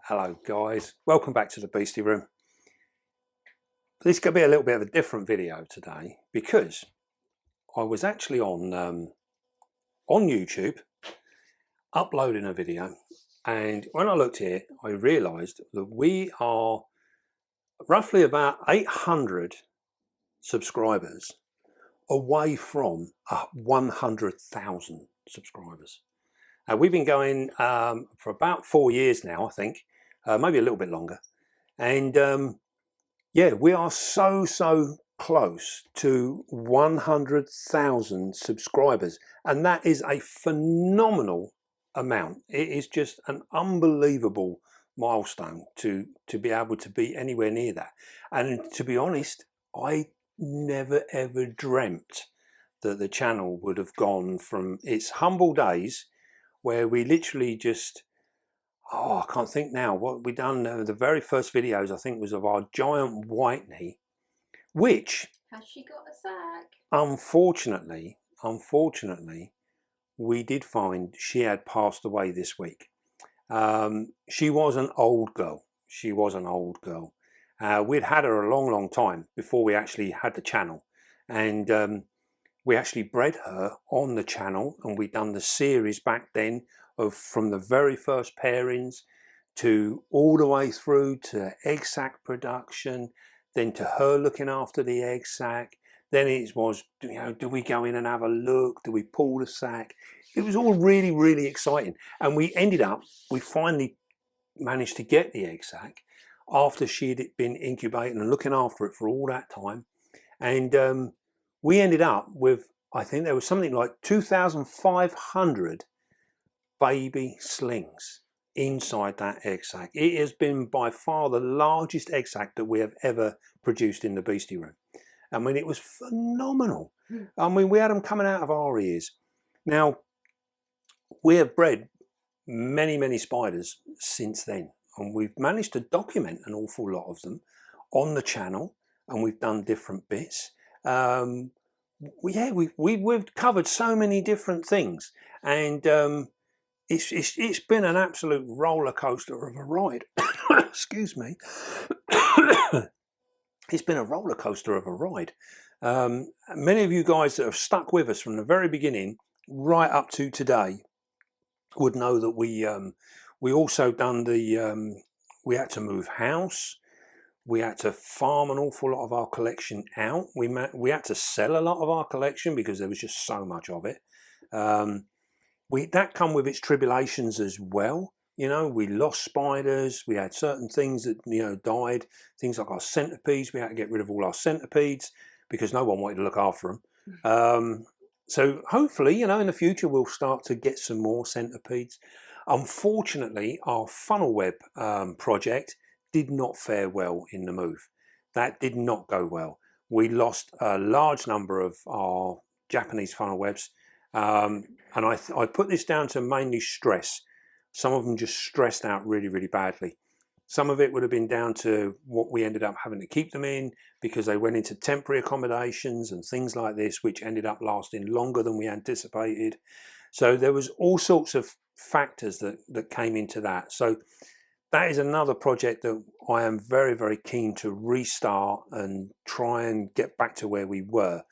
Hello guys, welcome back to the Beastie Room. This is going to be a little bit of a different video today because I was actually on YouTube uploading a video, and when I looked here I realised that we are roughly about 800 subscribers away from 100,000 subscribers. We've been going for about 4 years now, I think, maybe a little bit longer, and yeah, we are so close to 100,000 subscribers, and that is a phenomenal amount. It is just an unbelievable milestone to be able to be anywhere near that. And to be honest, I never ever dreamt that the channel would have gone from its humble days where we literally just, I can't think now what we done. The very first videos I think was of our giant whitey, which has she got a sack? Unfortunately, we did find she had passed away this week. She was an old girl. We'd had her a long time before we actually had the channel, and we actually bred her on the channel, and we'd done the series back then of from the very first pairings to all the way through to egg sac production, then to her looking after the egg sac. Then it was, do we go in and have a look? Do we pull the sac? It was all really exciting. And we finally managed to get the egg sac after she'd been incubating and looking after it for all that time. And we ended up with, I think there was something like 2,500 baby slings inside that egg sac. It has been by far the largest egg sac that we have ever produced in the Beastie Room. I mean, it was phenomenal. I mean, we had them coming out of our ears. Now, we have bred many spiders since then, and we've managed to document an awful lot of them on the channel, and we've done different bits. We've covered so many different things, and it's been an absolute roller coaster of a ride. Excuse me. It's been a roller coaster of a ride. Many of you guys that have stuck with us from the very beginning right up to today would know that we also done we had to move house. We had to farm an awful lot of our collection out. We had to sell a lot of our collection because there was just so much of it. That come with its tribulations as well. We lost spiders. We had certain things that died. Things like our centipedes. We had to get rid of all our centipedes because no one wanted to look after them. So hopefully, in the future we'll start to get some more centipedes. Unfortunately, our funnel web project did not fare well in the move. That did not go well. We lost a large number of our Japanese funnel webs, and I put this down to mainly stress. Some of them just stressed out really badly. Some of it would have been down to what we ended up having to keep them in because they went into temporary accommodations and things like this, which ended up lasting longer than we anticipated. So there was all sorts of factors that came into that. So that is another project that I am very keen to restart and try and get back to where we were.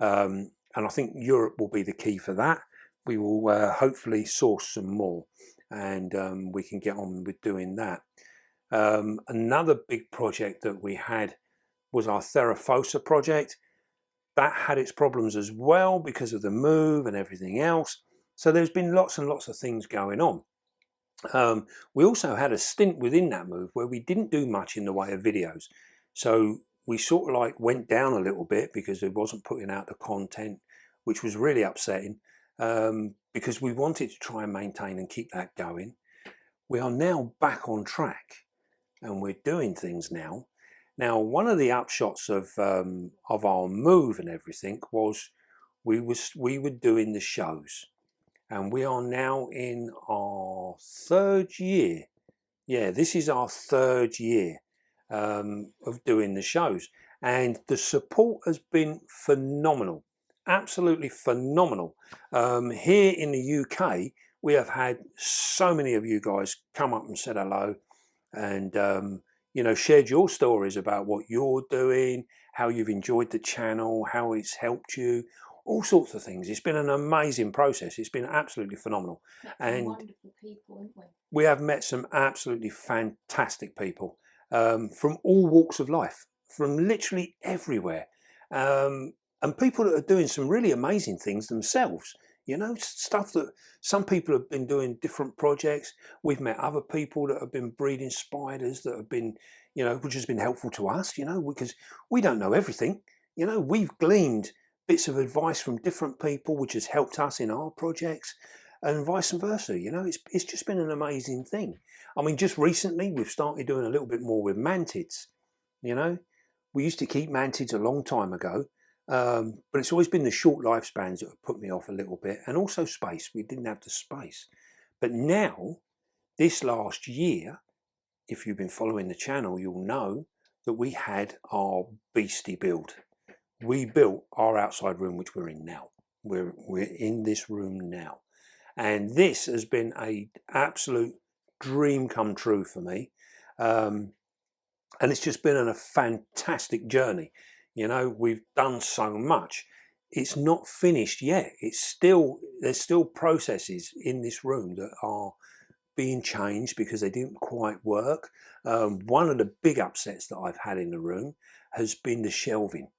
And I think Europe will be the key for that. We will hopefully source some more, and we can get on with doing that. Another big project that we had was our Theraphosa project. That had its problems as well because of the move and everything else. So there's been lots and lots of things going on. We also had a stint within that move where we didn't do much in the way of videos. So we sort of like went down a little bit because it wasn't putting out the content, which was really upsetting, because we wanted to try and maintain and keep that going. We are now back on track and we're doing things now. Now, one of the upshots of our move and everything was we were doing the shows, and we are now in our third year. Yeah, this is our third year of doing the shows, and the support has been phenomenal, absolutely phenomenal. Here in the UK, we have had so many of you guys come up and said hello. and you know, shared your stories about what you're doing, how you've enjoyed the channel, how it's helped you, all sorts of things. It's been an amazing process. It's been absolutely phenomenal. Met some And wonderful people, haven't we? we have met some absolutely fantastic people from all walks of life, from literally everywhere, um, and people that are doing some really amazing things themselves. You know, stuff that some people have been doing different projects. We've met other people that have been breeding spiders that have been, you know, which has been helpful to us, you know, because we don't know everything. You know, we've gleaned bits of advice from different people, which has helped us in our projects and vice versa. You know, it's just been an amazing thing. I mean, just recently we've started doing a little bit more with mantids. You know, we used to keep mantids a long time ago, but it's always been the short lifespans that have put me off a little bit, and also space. We didn't have the space, but now this last year, if you've been following the channel, you'll know that we had our beastie build. We built our outside room, which we're in now. We're in this room now. And this has been a absolute dream come true for me, and it's just been a fantastic journey. You know, we've done so much. It's not finished yet. There's still processes in this room that are being changed because they didn't quite work. One of the big upsets that I've had in the room has been the shelving.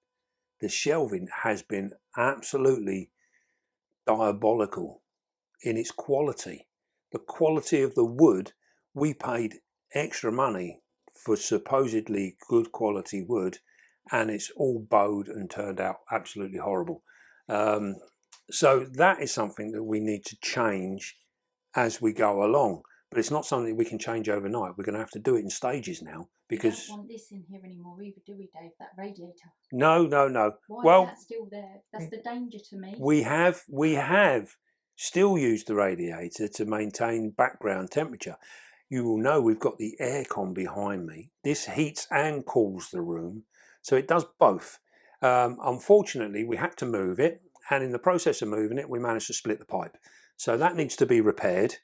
The shelving has been absolutely diabolical in its quality. The quality of the wood, we paid extra money for supposedly good quality wood, and it's all bowed and turned out absolutely horrible. So that is something that we need to change as we go along. But it's not something we can change overnight. We're going to have to do it in stages now, because we don't want this in here anymore either, do we, Dave? That radiator. no. Why Well, is that still there? That's the danger to me. we have still used the radiator to maintain background temperature. You will know we've got the aircon behind me. This heats and cools the room, so it does both. Unfortunately, we had to move it, and in the process of moving it, we managed to split the pipe. So that needs to be repaired,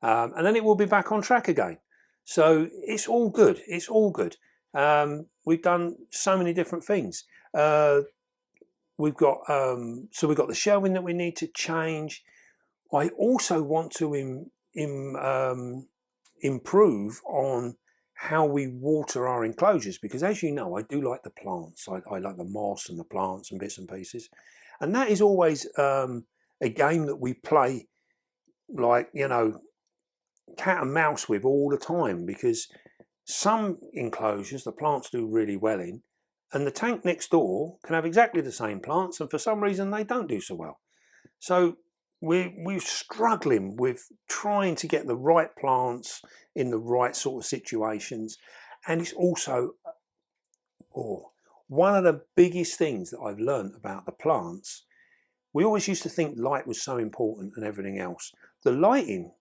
and then it will be back on track again. So it's all good. It's all good. We've done so many different things. We've got we've got the shelving that we need to change. I also want to improve on how we water our enclosures, because as you know, I do like the plants. I like the moss and the plants and bits and pieces, and that is always a game that we play, like, you know, cat and mouse with all the time, because some enclosures the plants do really well in, and the tank next door can have exactly the same plants, and for some reason they don't do so well. So we're struggling with trying to get the right plants in the right sort of situations. And it's also one of the biggest things that I've learned about the plants. We always used to think light was so important and everything else. The lighting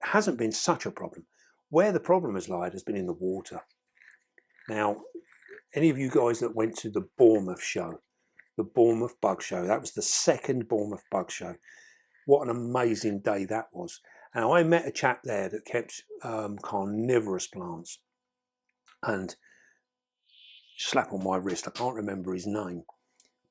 hasn't been such a problem. Where the problem has lied has been in the water. Now, any of you guys that went to the Bournemouth show, the Bournemouth Bug Show, that was the second Bournemouth Bug Show. What an amazing day that was. And I met a chap there that kept carnivorous plants. And slap on my wrist, I can't remember his name,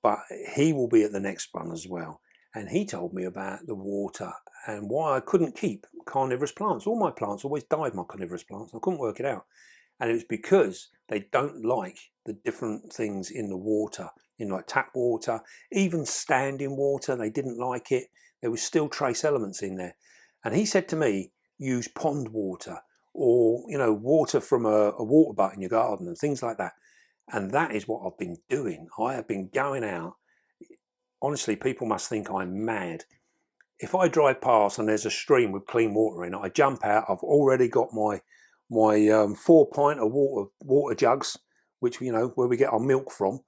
but he will be at the next one as well. And he told me about the water and why I couldn't keep carnivorous plants. All my plants always died, my carnivorous plants. I couldn't work it out. And it was because they don't like the different things in the water, in like tap water, even standing water. They didn't like it. There was still trace elements in there. And he said to me, use pond water, or, you know, water from a water butt in your garden and things like that. And that is what I've been doing. I have been going out. Honestly, people must think I'm mad. If I drive past and there's a stream with clean water in it, I jump out. I've already got my 4 pint of water jugs, which, you know, where we get our milk from.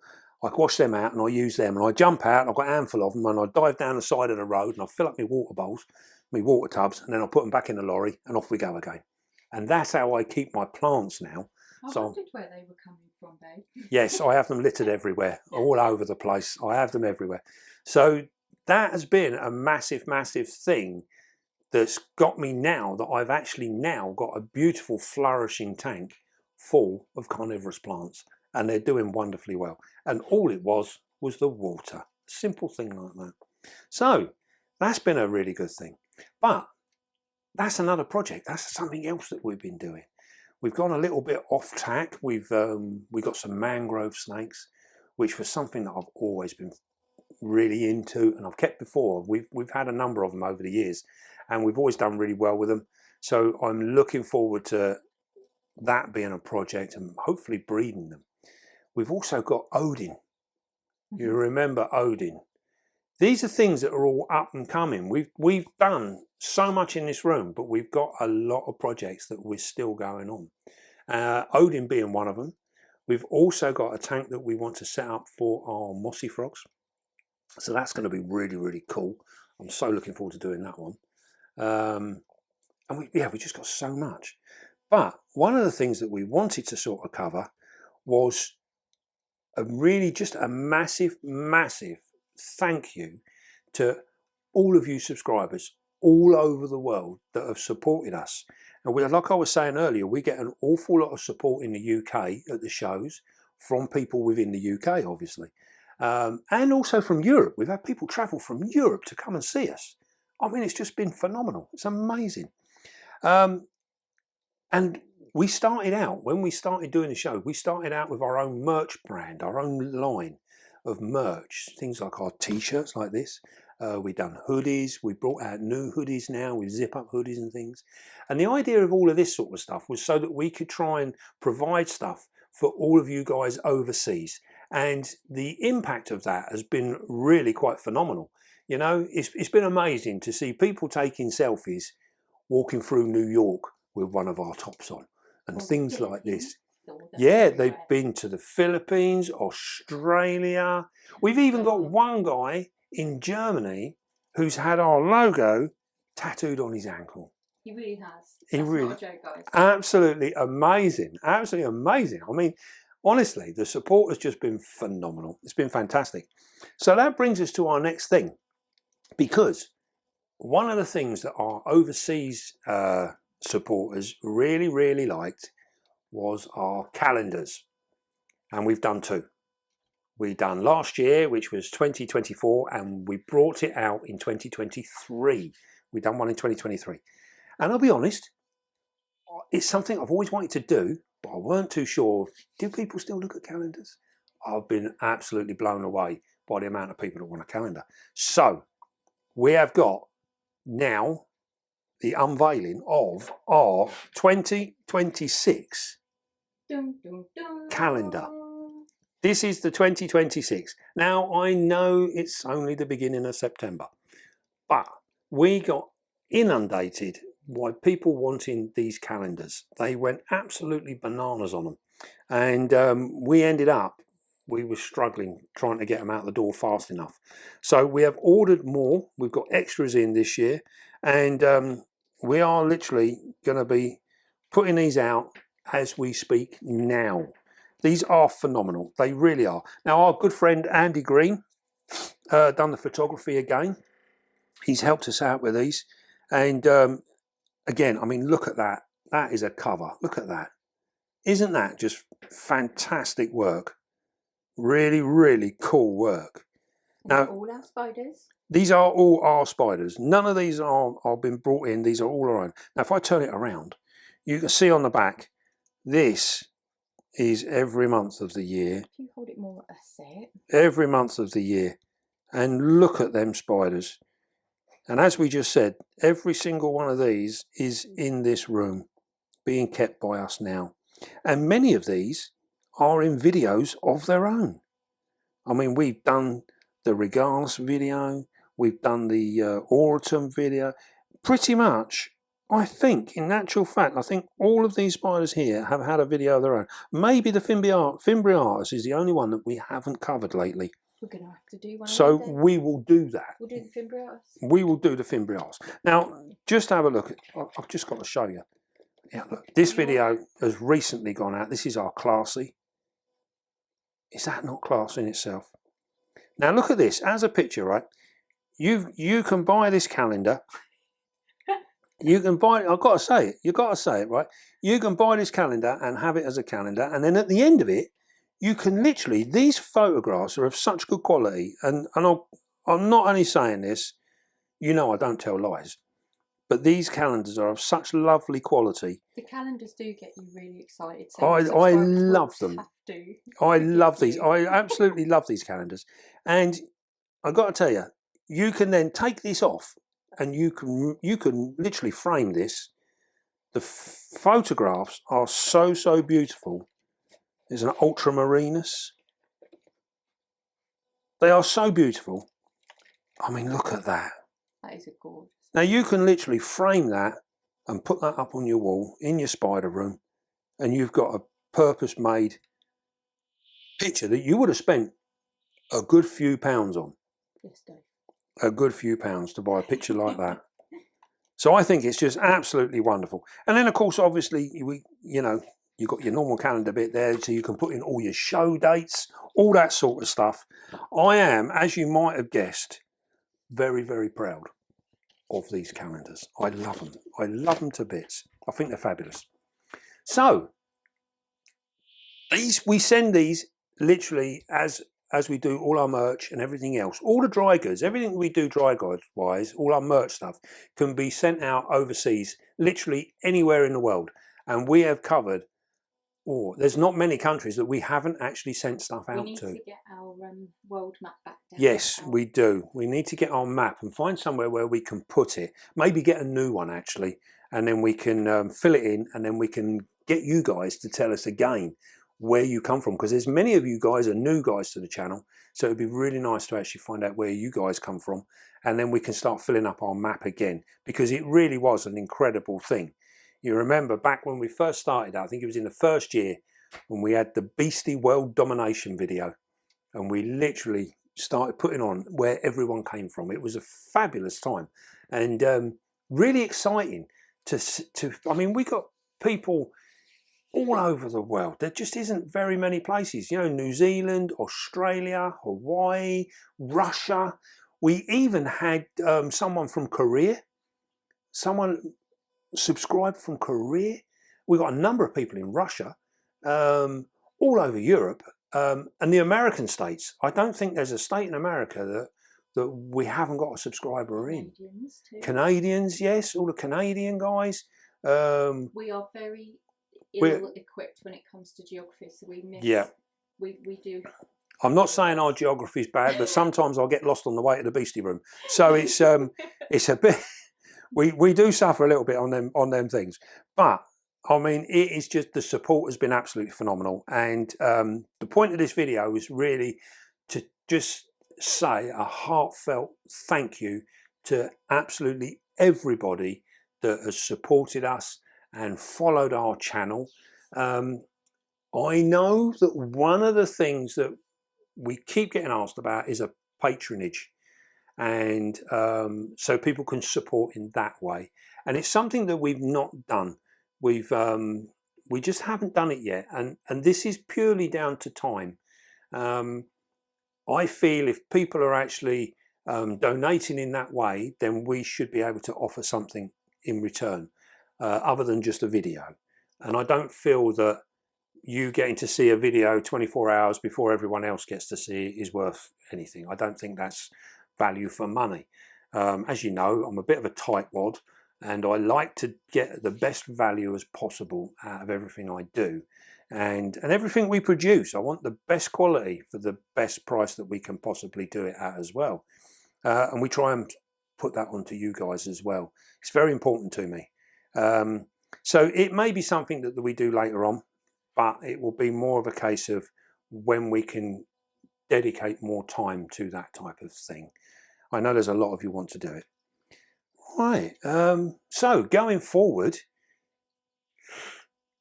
I wash them out and I use them, and I jump out and I've got a handful of them, and I dive down the side of the road and I fill up my water bowls, my water tubs, and then I put them back in the lorry and off we go again. And that's how I keep my plants now. I wondered where they were coming from, Dave. Yes, I have them littered everywhere, all over the place. I have them everywhere. So that has been a massive, massive thing that's got me now that I've actually now got a beautiful flourishing tank full of carnivorous plants, and they're doing wonderfully well. And all it was the water. Simple thing like that. So that's been a really good thing. But that's another project. That's something else that we've been doing. We've gone a little bit off tack. We got some mangrove snakes, which was something that I've always been really into, and I've kept before. We've had a number of them over the years, and we've always done really well with them. So I'm looking forward to that being a project and hopefully breeding them. We've also got Odin. You remember Odin? These are things that are all up and coming. We've done so much in this room, but we've got a lot of projects that we're still going on. Odin being one of them. We've also got a tank that we want to set up for our mossy frogs. So that's going to be really, really cool. I'm so looking forward to doing that one. And we just got so much. But one of the things that we wanted to sort of cover was just a massive, massive thank you to all of you subscribers all over the world that have supported us. And like I was saying earlier, we get an awful lot of support in the UK at the shows from people within the UK, obviously. And also from Europe. We've had people travel from Europe to come and see us. I mean, it's just been phenomenal. It's amazing. And we started out, when we started doing the show, we started out with our own merch brand, our own line of merch, things like our t-shirts like this. We've done hoodies. We brought out new hoodies now with zip-up hoodies and things. And the idea of all of this sort of stuff was so that we could try and provide stuff for all of you guys overseas. And the impact of that has been really quite phenomenal. You know, it's been amazing to see people taking selfies walking through New York with one of our tops on and things like this. Yeah, they've been to the Philippines, Australia. We've even got one guy in Germany who's had our logo tattooed on his ankle. He really has. He really, not a joke, guys. absolutely amazing. Absolutely amazing. I mean, honestly, the support has just been phenomenal. It's been fantastic. So that brings us to our next thing, because one of the things that our overseas supporters really, really liked was our calendars. And we've done two. We done last year, which was 2024, and we brought it out in 2023. We done one in 2023. And I'll be honest, it's something I've always wanted to do, but I weren't too sure. Do people still look at calendars? I've been absolutely blown away by the amount of people that want a calendar. So we have got now the unveiling of our 2026 calendar. This is the 2026. Now, I know it's only the beginning of September, but we got inundated by people wanting these calendars. They went absolutely bananas on them. And we were struggling trying to get them out the door fast enough. So we have ordered more. We've got extras in this year. And we are literally going to be putting these out as we speak now. These are phenomenal. They really are. Now, our good friend Andy Green done the photography again. He's helped us out with these. And again, I mean, look at that. That is a cover. Look at that. Isn't that just fantastic work? Really, really cool work. Now, all our spiders. These are all our spiders. None of these are been brought in. These are all our own. Now, if I turn it around, you can see on the back, this is every month of the year. If you hold it more, I see it. Every month of the year. And look at them spiders. And as we just said, every single one of these is in this room, being kept by us now. And many of these are in videos of their own. I mean, we've done the Regalis video, we've done the Autumn video. Pretty much, I think, in actual fact, I think all of these spiders here have had a video of their own. Maybe the Fimbriatus is the only one that we haven't covered lately. We're going to have to do one. So we will do that. We'll do the Fimbriatus. We will do the Fimbriatus. Now, just have a look. I've just got to show you. Yeah, look, this video has recently gone out. This is our Classy. Is that not class in itself? Now look at this as a picture, right? You can buy this calendar You can buy. I've got to say it. You've got to say it, right? You can buy this calendar and have it as a calendar, and then at the end of it, you can literally. These photographs are of such good quality, and I'm not only saying this. You know, I don't tell lies, but these calendars are of such lovely quality. The calendars do get you really excited. So I your subscribers will love them. have to I forgive love these. you. I absolutely love these calendars, and I've got to tell you, you can then take this off, and you can literally frame this. The photographs are so beautiful. There's an ultramarinus. They are so beautiful. I mean, look at that. That is a gorgeous. Now you can literally frame that and put that up on your wall in your spider room, and you've got a purpose-made picture that you would have spent a good few pounds on. Yes, Dave. A good few pounds to buy a picture like that. So I think it's just absolutely wonderful. And then, of course, obviously, you've got your normal calendar bit there, so you can put in all your show dates, all that sort of stuff. I am, as you might have guessed, very proud of these calendars. I love them. I love them to bits. I think they're fabulous. So we send these literally as we do all our merch and everything else. All the dry goods, everything we do dry goods wise, all our merch stuff can be sent out overseas, literally anywhere in the world. And we have covered, there's not many countries that we haven't actually sent stuff out to. We need to get our world map back down. Yes, we do. We need to get our map and find somewhere where we can put it. Maybe get a new one actually, and then we can fill it in, and then we can get you guys to tell us again where you come from, because there's many of you guys are new guys to the channel, so it'd be really nice to actually find out where you guys come from, and then we can start filling up our map again, because it really was an incredible thing. You remember back when we first started, I think it was in the first year, when we had the Beastie World Domination video, and we literally started putting on where everyone came from. It was a fabulous time, and really exciting I mean, we got people all over the world. There just isn't very many places, New Zealand, Australia, Hawaii, Russia. We even had someone from Korea, someone subscribed from Korea. We got a number of people in Russia, all over Europe, and the American states. I don't think there's a state in America that we haven't got a subscriber in. Canadians too. Canadians, yes, all the Canadian guys. We are very ill-equipped when it comes to geography, so we miss. Yeah. We do. I'm not saying our geography is bad, but sometimes I'll get lost on the way to the Beastie Room. So it's a bit. We do suffer a little bit on them things, but I mean, it is just, the support has been absolutely phenomenal, and the point of this video is really to just say a heartfelt thank you to absolutely everybody that has supported us and followed our channel. I know that one of the things that we keep getting asked about is a patronage, and so people can support in that way, and it's something that we've not done. We just haven't done it yet, and this is purely down to time. I feel if people are actually donating in that way, then we should be able to offer something in return, other than just a video. And I don't feel that you getting to see a video 24 hours before everyone else gets to see it is worth anything. I don't think that's value for money. As you know, I'm a bit of a tightwad, and I like to get the best value as possible out of everything I do, and everything we produce. I want the best quality for the best price that we can possibly do it at as well, and we try and put that onto you guys as well. It's very important to me. So it may be something that we do later on, but it will be more of a case of when we can dedicate more time to that type of thing. I know there's a lot of you want to do it. Right, so going forward,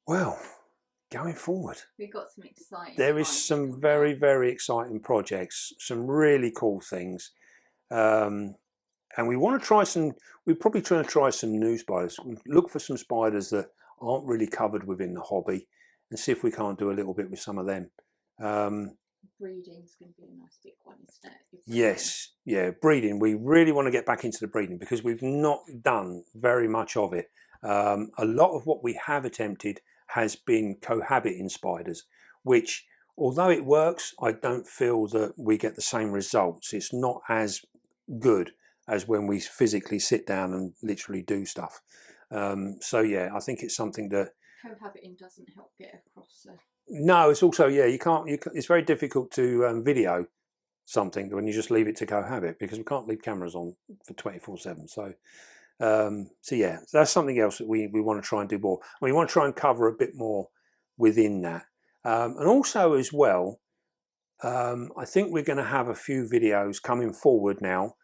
going forward, we've got some exciting. There is some very exciting projects, some really cool things, and we want to try some. We're probably trying to try some new spiders. Look for some spiders that aren't really covered within the hobby, and see if we can't do a little bit with some of them. breeding's going to be a nice big one, isn't it? Yes, yeah, breeding. We really want to get back into the breeding because we've not done very much of it. A lot of what we have attempted has been cohabiting spiders, which, although it works, I don't feel that we get the same results. It's not as good as when we physically sit down and literally do stuff. So yeah, I think it's something that cohabiting doesn't help get across. No, it's also, yeah, you can't. It's very difficult to video something when you just leave it to cohabit because we can't leave cameras on for 24/7. So yeah, that's something else that we want to try and do more. We want to try and cover a bit more within that, and also as well, I think we're going to have a few videos coming forward now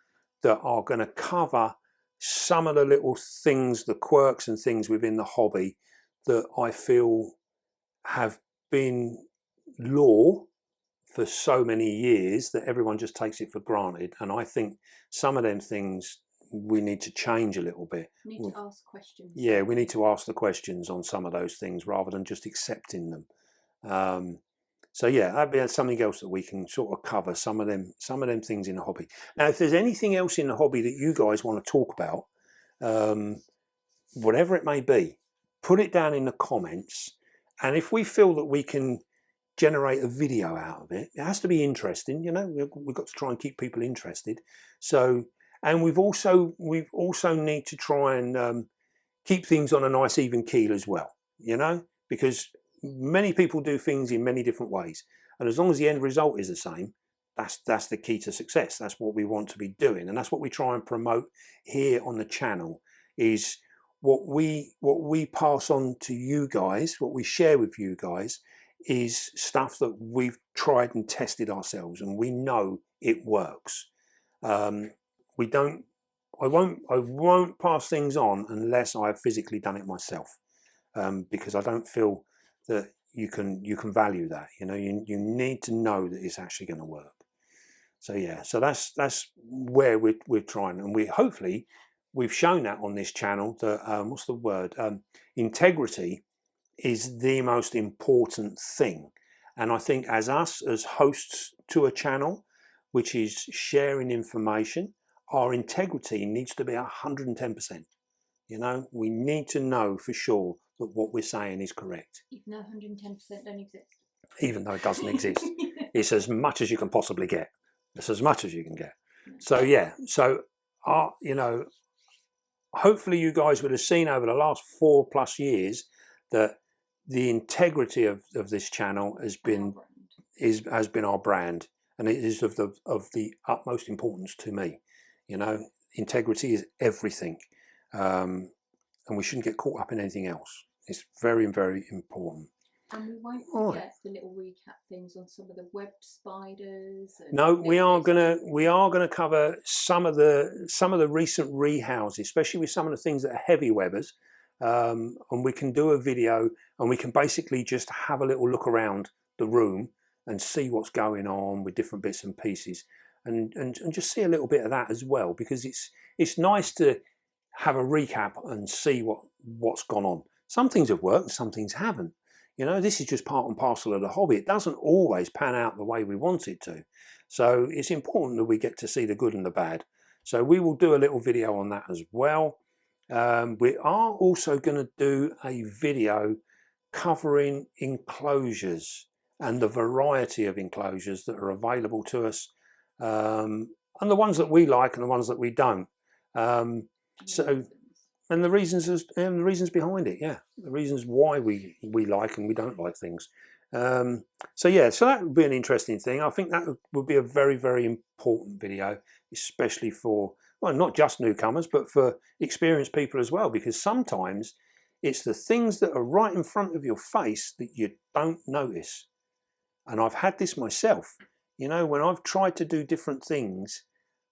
that are going to cover some of the little things, the quirks and things within the hobby that I feel have been law for so many years that everyone just takes it for granted. And I think some of them things we need to change a little bit. Need to ask questions. Yeah, we need to ask the questions on some of those things rather than just accepting them. So yeah, that'd be something else that we can sort of cover, some of them things in the hobby. Now, if there's anything else in the hobby that you guys want to talk about, whatever it may be, put it down in the comments. And if we feel that we can generate a video out of it, it has to be interesting. You know, we've got to try and keep people interested. So, and we've also need to try and keep things on a nice even keel as well. You know, because many people do things in many different ways, and as long as the end result is the same, that's the key to success. That's what we want to be doing, and that's what we try and promote here on the channel. Is what we pass on to you guys, what we share with you guys, is stuff that we've tried and tested ourselves, and we know it works. We don't. I won't pass things on unless I've physically done it myself, because I don't feel that you can value that. You know, you need to know that it's actually going to work. So yeah, so that's where we're trying, and hopefully we've shown that on this channel that what's the word? Integrity is the most important thing. And I think as hosts to a channel, which is sharing information, our integrity needs to be 110%. You know, we need to know for sure that what we're saying is correct. Even though 110% don't exist. Even though it doesn't exist. It's as much as you can possibly get. It's as much as you can get. So yeah, so you know, hopefully you guys would have seen over the last 4+ years that the integrity of this channel has been our brand, and it is of the utmost importance to me. You know, integrity is everything, and we shouldn't get caught up in anything else. It's very, very important. And we won't forget the little recap things on some of the web spiders. No, we are gonna cover some of the recent rehouses, especially with some of the things that are heavy webbers. And we can do a video, and we can basically just have a little look around the room and see what's going on with different bits and pieces, and just see a little bit of that as well, because it's nice to have a recap and see what's gone on. Some things have worked, some things haven't. You know, this is just part and parcel of the hobby. It doesn't always pan out the way we want it to. So it's important that we get to see the good and the bad. So we will do a little video on that as well. We are also going to do a video covering enclosures and the variety of enclosures that are available to us, and the ones that we like and the ones that we don't. And the reasons behind it, yeah, the reasons why we like and we don't like things. So yeah, so that would be an interesting thing. I think that would be a very, very important video, especially for, well, not just newcomers, but for experienced people as well, because sometimes it's the things that are right in front of your face that you don't notice. And I've had this myself, you know, when I've tried to do different things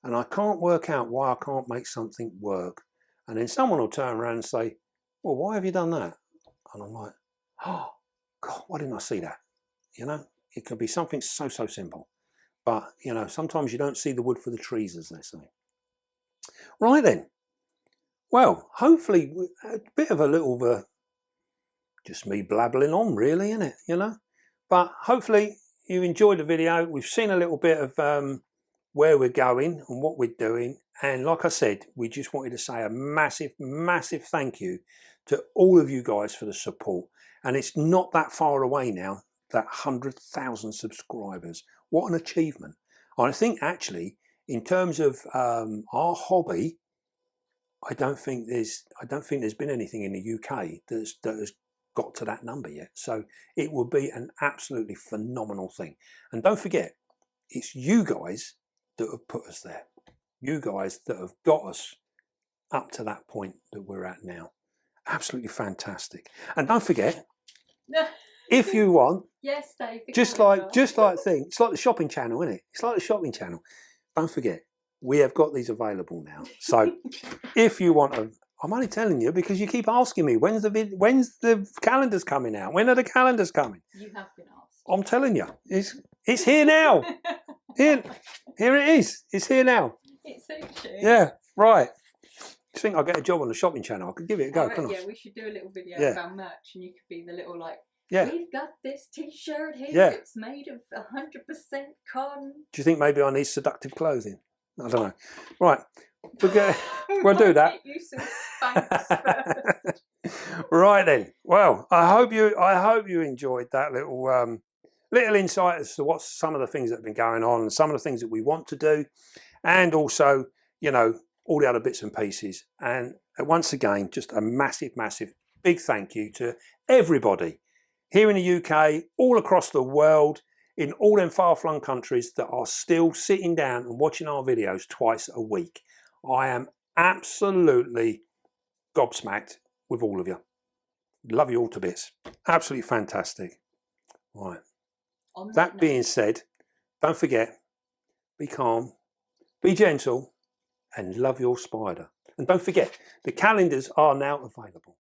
and I can't work out why I can't make something work. And then someone will turn around and say, well, why have you done that? And I'm like, oh, God, why didn't I see that? You know, it could be something so simple. But, you know, sometimes you don't see the wood for the trees, as they say. Right then. Well, hopefully a bit of a little, just me blabbling on really, isn't it? You know, but hopefully you enjoyed the video. We've seen a little bit of where we're going and what we're doing. And like I said, we just wanted to say a massive, massive thank you to all of you guys for the support. And it's not that far away now, that 100,000 subscribers. What an achievement. I think actually, in terms of our hobby, I don't think there's been anything in the UK that has got to that number yet. So it will be an absolutely phenomenal thing. And don't forget, it's you guys that have put us there. You guys that have got us up to that point that we're at now. Absolutely fantastic. And don't forget, if you want, yes, Dave, just like thing, it's like the shopping channel, isn't it? It's like the shopping channel. Don't forget, we have got these available now. So if you want to, I'm only telling you because you keep asking me when's the calendars coming out? When are the calendars coming? You have been asked. I'm telling you, it's here now. Here it is. It's here now. It suits you. Yeah, right. I think I'll get a job on the shopping channel. I could give it a go, couldn't I? Yeah, we should do a little video Yeah. about merch, and you could be the little like. Yeah. We've got this T-shirt here. Yeah. It's made of 100% cotton. Do you think maybe I need seductive clothing? I don't know. Right, we'll do that. Get you some Spanx first. Right then. Well, I hope you enjoyed that little little insight as to what some of the things that have been going on and some of the things that we want to do, and also, you know, all the other bits and pieces. And once again, just a massive, massive, big thank you to everybody here in the UK, all across the world, in all them far-flung countries that are still sitting down and watching our videos twice a week. I am absolutely gobsmacked with all of you. Love you all to bits. Absolutely fantastic. Right. On That note, being said, don't forget, be calm, be gentle, and love your spider. And don't forget, the calendars are now available.